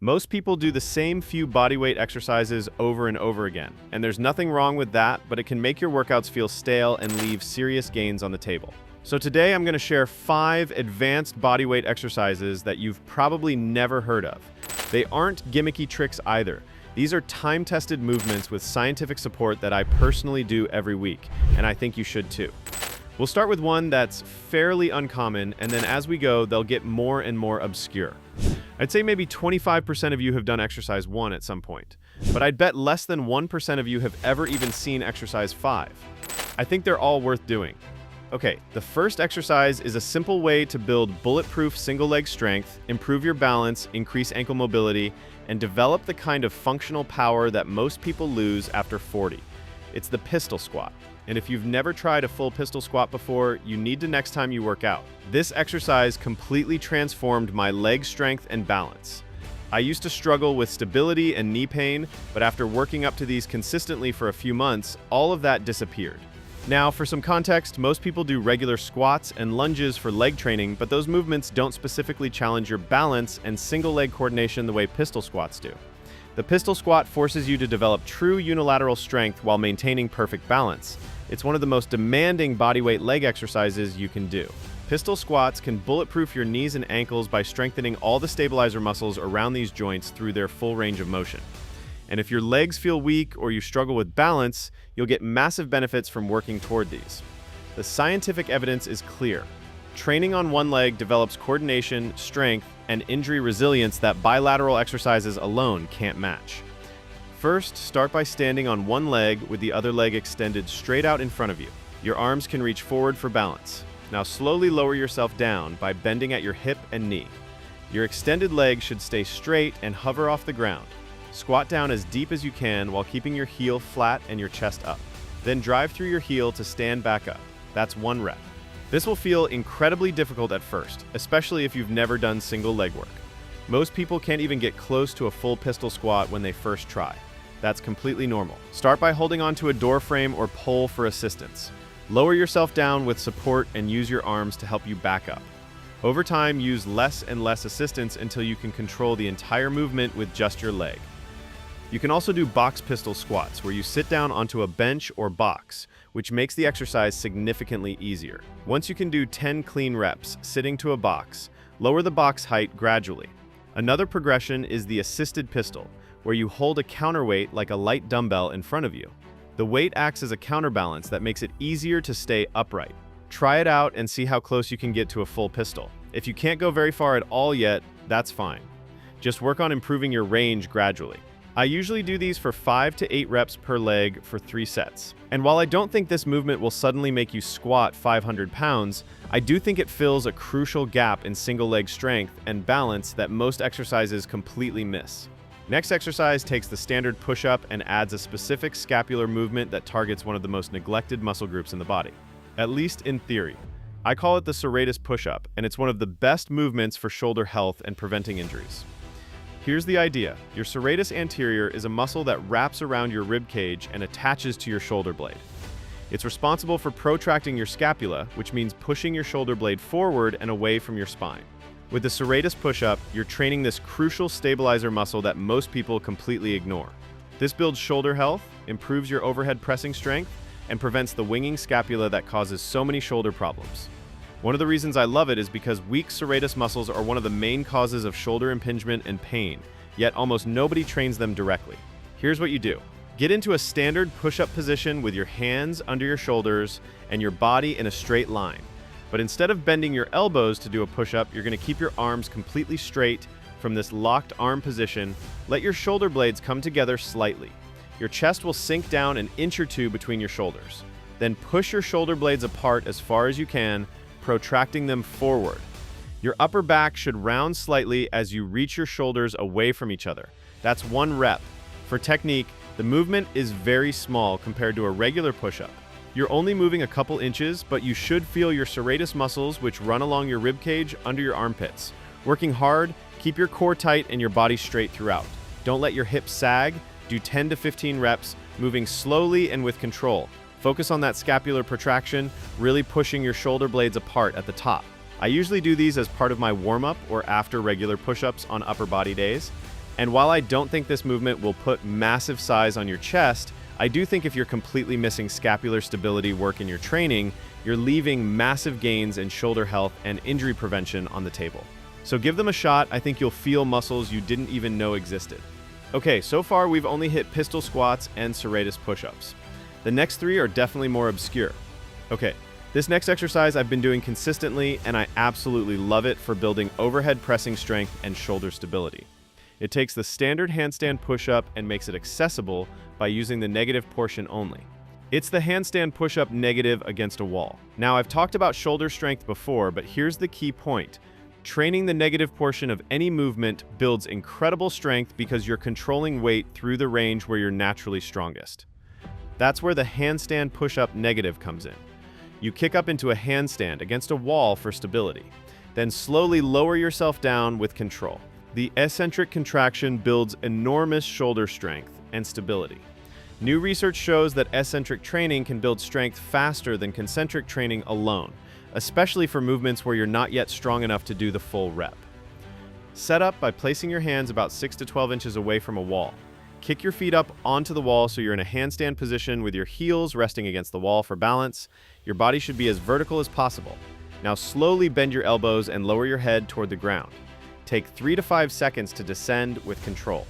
Most people do the same few bodyweight exercises over and over again, and there's nothing wrong with that, but it can make your workouts feel stale and leave serious gains on the table. So today I'm going to share 5 advanced bodyweight exercises that you've probably never heard of. They aren't gimmicky tricks either. These are time-tested movements with scientific support that I personally do every week, and I think you should too. We'll start with one that's fairly uncommon, and then as we go, they'll get more and more obscure. I'd say maybe 25% of you have done exercise 1 at some point, but I'd bet less than 1% of you have ever even seen exercise 5. I think they're all worth doing. Okay, the first exercise is a simple way to build bulletproof single leg strength, improve your balance, increase ankle mobility, and develop the kind of functional power that most people lose after 40. It's the pistol squat. And if you've never tried a full pistol squat before, you need to next time you work out. This exercise completely transformed my leg strength and balance. I used to struggle with stability and knee pain, but after working up to these consistently for a few months, all of that disappeared. Now, for some context, most people do regular squats and lunges for leg training, but those movements don't specifically challenge your balance and single leg coordination the way pistol squats do. The pistol squat forces you to develop true unilateral strength while maintaining perfect balance. It's one of the most demanding bodyweight leg exercises you can do. Pistol squats can bulletproof your knees and ankles by strengthening all the stabilizer muscles around these joints through their full range of motion. And if your legs feel weak or you struggle with balance, you'll get massive benefits from working toward these. The scientific evidence is clear. Training on one leg develops coordination, strength, and injury resilience that bilateral exercises alone can't match. First, start by standing on one leg with the other leg extended straight out in front of you. Your arms can reach forward for balance. Now slowly lower yourself down by bending at your hip and knee. Your extended leg should stay straight and hover off the ground. Squat down as deep as you can while keeping your heel flat and your chest up. Then drive through your heel to stand back up. That's 1 rep. This will feel incredibly difficult at first, especially if you've never done single leg work. Most people can't even get close to a full pistol squat when they first try. That's completely normal. Start by holding onto a door frame or pole for assistance. Lower yourself down with support and use your arms to help you back up. Over time, use less and less assistance until you can control the entire movement with just your leg. You can also do box pistol squats, where you sit down onto a bench or box, which makes the exercise significantly easier. Once you can do 10 clean reps sitting to a box, lower the box height gradually. Another progression is the assisted pistol, where you hold a counterweight like a light dumbbell in front of you. The weight acts as a counterbalance that makes it easier to stay upright. Try it out and see how close you can get to a full pistol. If you can't go very far at all yet, that's fine. Just work on improving your range gradually. I usually do these for 5 to 8 reps per leg for 3 sets. And while I don't think this movement will suddenly make you squat 500 pounds, I do think it fills a crucial gap in single leg strength and balance that most exercises completely miss. Next exercise takes the standard push-up and adds a specific scapular movement that targets one of the most neglected muscle groups in the body, at least in theory. I call it the serratus push-up, and it's one of the best movements for shoulder health and preventing injuries. Here's the idea. Your serratus anterior is a muscle that wraps around your rib cage and attaches to your shoulder blade. It's responsible for protracting your scapula, which means pushing your shoulder blade forward and away from your spine. With the serratus push-up, you're training this crucial stabilizer muscle that most people completely ignore. This builds shoulder health, improves your overhead pressing strength, and prevents the winging scapula that causes so many shoulder problems. One of the reasons I love it is because weak serratus muscles are one of the main causes of shoulder impingement and pain, yet almost nobody trains them directly. Here's what you do. Get into a standard push-up position with your hands under your shoulders and your body in a straight line. But instead of bending your elbows to do a push-up, you're going to keep your arms completely straight from this locked arm position. Let your shoulder blades come together slightly. Your chest will sink down an inch or 2 between your shoulders. Then push your shoulder blades apart as far as you can, protracting them forward. Your upper back should round slightly as you reach your shoulders away from each other. That's 1 rep. For technique, the movement is very small compared to a regular push-up. You're only moving a couple inches, but you should feel your serratus muscles, which run along your rib cage, under your armpits. Working hard, keep your core tight and your body straight throughout. Don't let your hips sag. Do 10 to 15 reps, moving slowly and with control. Focus on that scapular protraction, really pushing your shoulder blades apart at the top. I usually do these as part of my warm-up or after regular push-ups on upper body days. And while I don't think this movement will put massive size on your chest, I do think if you're completely missing scapular stability work in your training, you're leaving massive gains in shoulder health and injury prevention on the table. So give them a shot. I think you'll feel muscles you didn't even know existed. Okay, so far we've only hit pistol squats and serratus push-ups. The next three are definitely more obscure. Okay, this next exercise I've been doing consistently, and I absolutely love it for building overhead pressing strength and shoulder stability. It takes the standard handstand push-up and makes it accessible by using the negative portion only. It's the handstand push-up negative against a wall. Now, I've talked about shoulder strength before, but here's the key point. Training the negative portion of any movement builds incredible strength because you're controlling weight through the range where you're naturally strongest. That's where the handstand push-up negative comes in. You kick up into a handstand against a wall for stability, then slowly lower yourself down with control. The eccentric contraction builds enormous shoulder strength and stability. New research shows that eccentric training can build strength faster than concentric training alone, especially for movements where you're not yet strong enough to do the full rep. Set up by placing your hands about 6 to 12 inches away from a wall. Kick your feet up onto the wall so you're in a handstand position with your heels resting against the wall for balance. Your body should be as vertical as possible. Now slowly bend your elbows and lower your head toward the ground. Take 3 to 5 seconds to descend with control.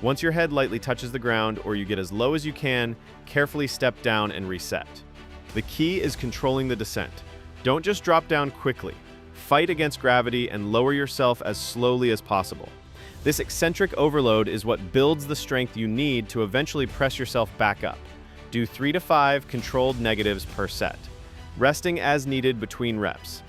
Once your head lightly touches the ground or you get as low as you can, carefully step down and reset. The key is controlling the descent. Don't just drop down quickly. Fight against gravity and lower yourself as slowly as possible. This eccentric overload is what builds the strength you need to eventually press yourself back up. Do 3 to 5 controlled negatives per set, resting as needed between reps.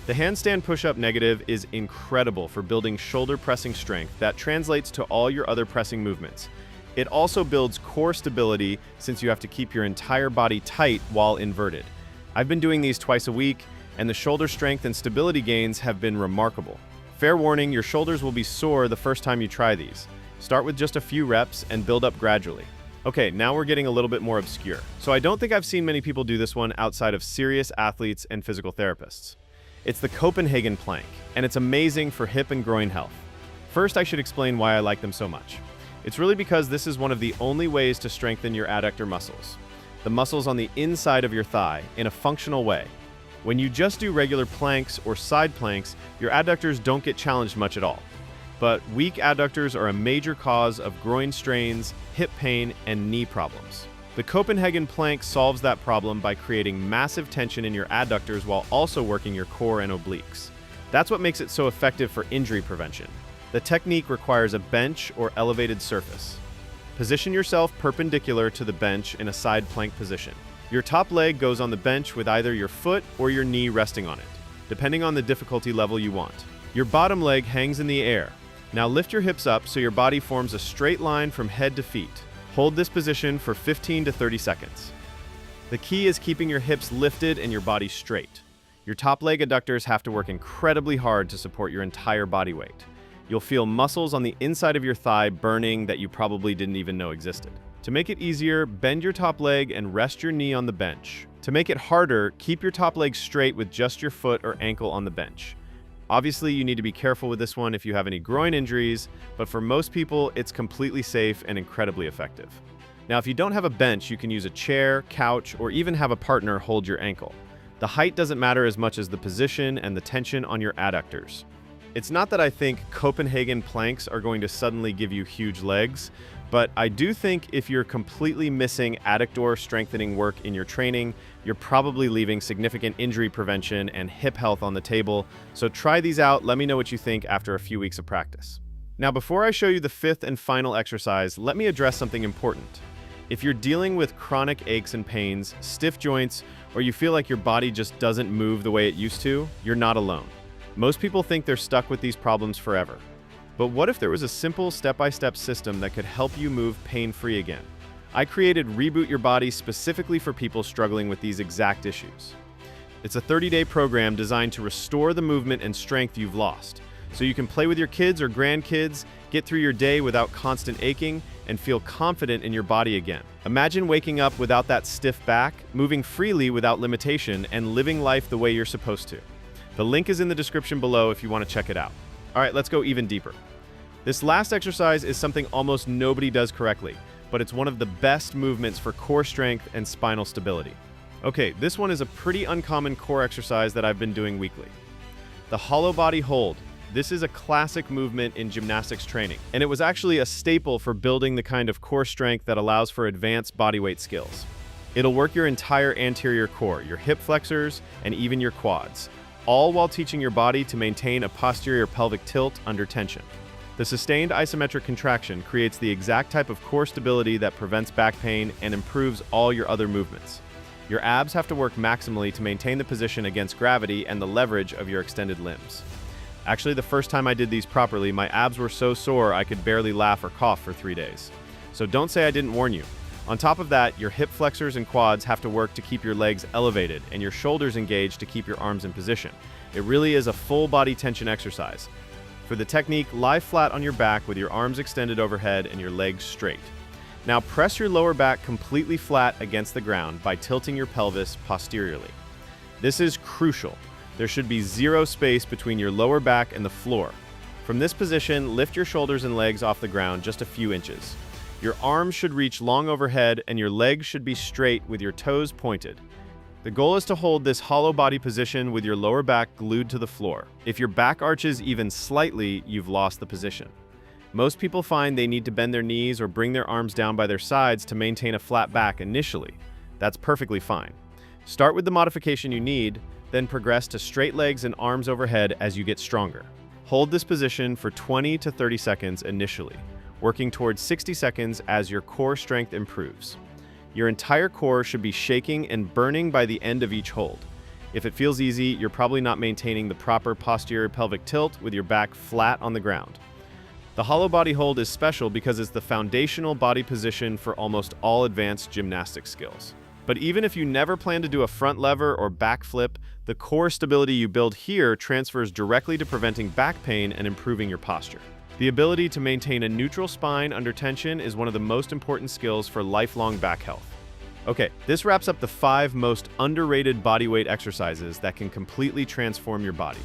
The handstand push-up negative is incredible for building shoulder pressing strength that translates to all your other pressing movements. It also builds core stability since you have to keep your entire body tight while inverted. I've been doing these twice a week, and the shoulder strength and stability gains have been remarkable. Fair warning, your shoulders will be sore the first time you try these. Start with just a few reps and build up gradually. Okay, now we're getting a little bit more obscure. So I don't think I've seen many people do this one outside of serious athletes and physical therapists. It's the Copenhagen plank, and it's amazing for hip and groin health. First, I should explain why I like them so much. It's really because this is one of the only ways to strengthen your adductor muscles, the muscles on the inside of your thigh, in a functional way. When you just do regular planks or side planks, your adductors don't get challenged much at all. But weak adductors are a major cause of groin strains, hip pain, and knee problems. The Copenhagen plank solves that problem by creating massive tension in your adductors while also working your core and obliques. That's what makes it so effective for injury prevention. The technique requires a bench or elevated surface. Position yourself perpendicular to the bench in a side plank position. Your top leg goes on the bench with either your foot or your knee resting on it, depending on the difficulty level you want. Your bottom leg hangs in the air. Now lift your hips up so your body forms a straight line from head to feet. Hold this position for 15 to 30 seconds. The key is keeping your hips lifted and your body straight. Your top leg adductors have to work incredibly hard to support your entire body weight. You'll feel muscles on the inside of your thigh burning that you probably didn't even know existed. To make it easier, bend your top leg and rest your knee on the bench. To make it harder, keep your top leg straight with just your foot or ankle on the bench. Obviously, you need to be careful with this one if you have any groin injuries, but for most people, it's completely safe and incredibly effective. Now, if you don't have a bench, you can use a chair, couch, or even have a partner hold your ankle. The height doesn't matter as much as the position and the tension on your adductors. It's not that I think Copenhagen planks are going to suddenly give you huge legs, but I do think if you're completely missing adductor strengthening work in your training, you're probably leaving significant injury prevention and hip health on the table. So try these out. Let me know what you think after a few weeks of practice. Now, before I show you the fifth and final exercise, let me address something important. If you're dealing with chronic aches and pains, stiff joints, or you feel like your body just doesn't move the way it used to, you're not alone. Most people think they're stuck with these problems forever. But what if there was a simple step-by-step system that could help you move pain-free again? I created Reboot Your Body specifically for people struggling with these exact issues. It's a 30-day program designed to restore the movement and strength you've lost, so you can play with your kids or grandkids, get through your day without constant aching, and feel confident in your body again. Imagine waking up without that stiff back, moving freely without limitation, and living life the way you're supposed to. The link is in the description below if you want to check it out. All right, let's go even deeper. This last exercise is something almost nobody does correctly, but it's one of the best movements for core strength and spinal stability. Okay, this one is a pretty uncommon core exercise that I've been doing weekly. The hollow body hold. This is a classic movement in gymnastics training, and it was actually a staple for building the kind of core strength that allows for advanced bodyweight skills. It'll work your entire anterior core, your hip flexors, and even your quads, all while teaching your body to maintain a posterior pelvic tilt under tension. The sustained isometric contraction creates the exact type of core stability that prevents back pain and improves all your other movements. Your abs have to work maximally to maintain the position against gravity and the leverage of your extended limbs. Actually, the first time I did these properly, my abs were so sore I could barely laugh or cough for 3 days. So don't say I didn't warn you. On top of that, your hip flexors and quads have to work to keep your legs elevated and your shoulders engaged to keep your arms in position. It really is a full body tension exercise. For the technique, lie flat on your back with your arms extended overhead and your legs straight. Now press your lower back completely flat against the ground by tilting your pelvis posteriorly. This is crucial. There should be zero space between your lower back and the floor. From this position, lift your shoulders and legs off the ground just a few inches. Your arms should reach long overhead and your legs should be straight with your toes pointed. The goal is to hold this hollow body position with your lower back glued to the floor. If your back arches even slightly, you've lost the position. Most people find they need to bend their knees or bring their arms down by their sides to maintain a flat back initially. That's perfectly fine. Start with the modification you need, then progress to straight legs and arms overhead as you get stronger. Hold this position for 20 to 30 seconds initially, working towards 60 seconds as your core strength improves. Your entire core should be shaking and burning by the end of each hold. If it feels easy, you're probably not maintaining the proper posterior pelvic tilt with your back flat on the ground. The hollow body hold is special because it's the foundational body position for almost all advanced gymnastics skills. But even if you never plan to do a front lever or back flip, the core stability you build here transfers directly to preventing back pain and improving your posture. The ability to maintain a neutral spine under tension is one of the most important skills for lifelong back health. Okay, this wraps up the 5 most underrated bodyweight exercises that can completely transform your body.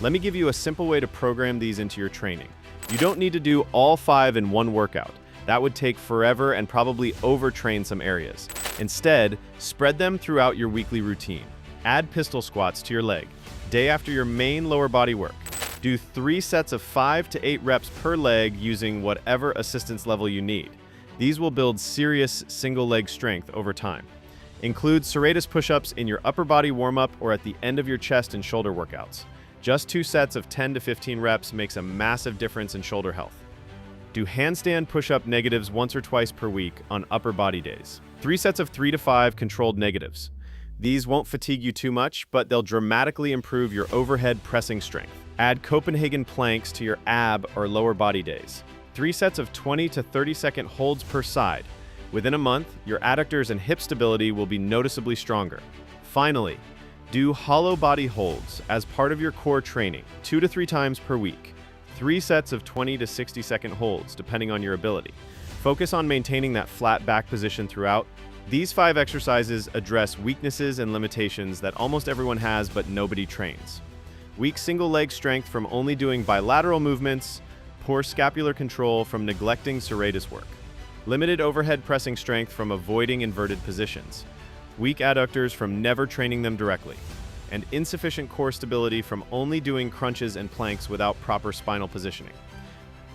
Let me give you a simple way to program these into your training. You don't need to do all 5 in one workout. That would take forever and probably overtrain some areas. Instead, spread them throughout your weekly routine. Add pistol squats to your leg, day after your main lower body work. Do 3 sets of 5 to 8 reps per leg using whatever assistance level you need. These will build serious single leg strength over time. Include serratus push-ups in your upper body warm-up or at the end of your chest and shoulder workouts. Just 2 sets of 10 to 15 reps makes a massive difference in shoulder health. Do handstand push-up negatives once or twice per week on upper body days. 3 sets of 3 to 5 controlled negatives. These won't fatigue you too much, but they'll dramatically improve your overhead pressing strength. Add Copenhagen planks to your ab or lower body days. 3 sets of 20 to 30-second holds per side. Within a month, your adductors and hip stability will be noticeably stronger. Finally, do hollow body holds as part of your core training 2 to 3 times per week. 3 sets of 20 to 60-second holds, depending on your ability. Focus on maintaining that flat back position throughout. These 5 exercises address weaknesses and limitations that almost everyone has but nobody trains. Weak single leg strength from only doing bilateral movements, poor scapular control from neglecting serratus work, limited overhead pressing strength from avoiding inverted positions, weak adductors from never training them directly, and insufficient core stability from only doing crunches and planks without proper spinal positioning.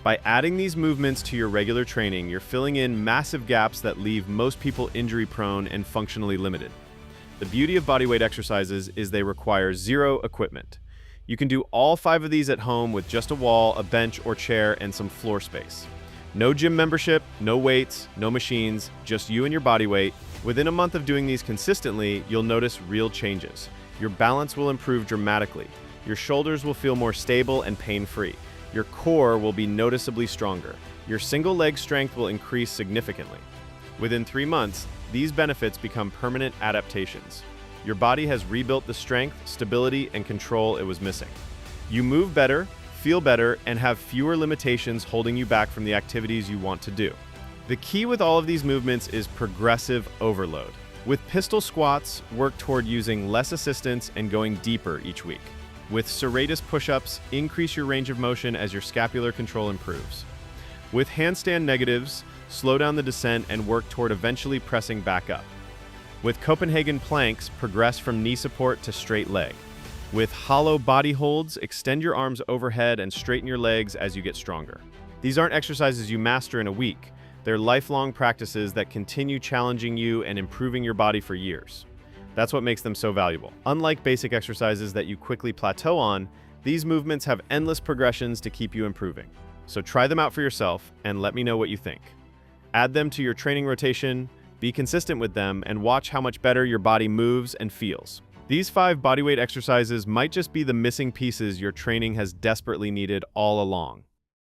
By adding these movements to your regular training, you're filling in massive gaps that leave most people injury-prone and functionally limited. The beauty of bodyweight exercises is they require 0 equipment. You can do all 5 of these at home with just a wall, a bench or chair, and some floor space. No gym membership, no weights, no machines, just you and your body weight. Within a month of doing these consistently, you'll notice real changes. Your balance will improve dramatically. Your shoulders will feel more stable and pain-free. Your core will be noticeably stronger. Your single leg strength will increase significantly. Within 3 months, these benefits become permanent adaptations. Your body has rebuilt the strength, stability, and control it was missing. You move better, feel better, and have fewer limitations holding you back from the activities you want to do. The key with all of these movements is progressive overload. With pistol squats, work toward using less assistance and going deeper each week. With serratus push-ups, increase your range of motion as your scapular control improves. With handstand negatives, slow down the descent and work toward eventually pressing back up. With Copenhagen planks, progress from knee support to straight leg. With hollow body holds, extend your arms overhead and straighten your legs as you get stronger. These aren't exercises you master in a week. They're lifelong practices that continue challenging you and improving your body for years. That's what makes them so valuable. Unlike basic exercises that you quickly plateau on, these movements have endless progressions to keep you improving. So try them out for yourself and let me know what you think. Add them to your training rotation, be consistent with them, and watch how much better your body moves and feels. These 5 bodyweight exercises might just be the missing pieces your training has desperately needed all along.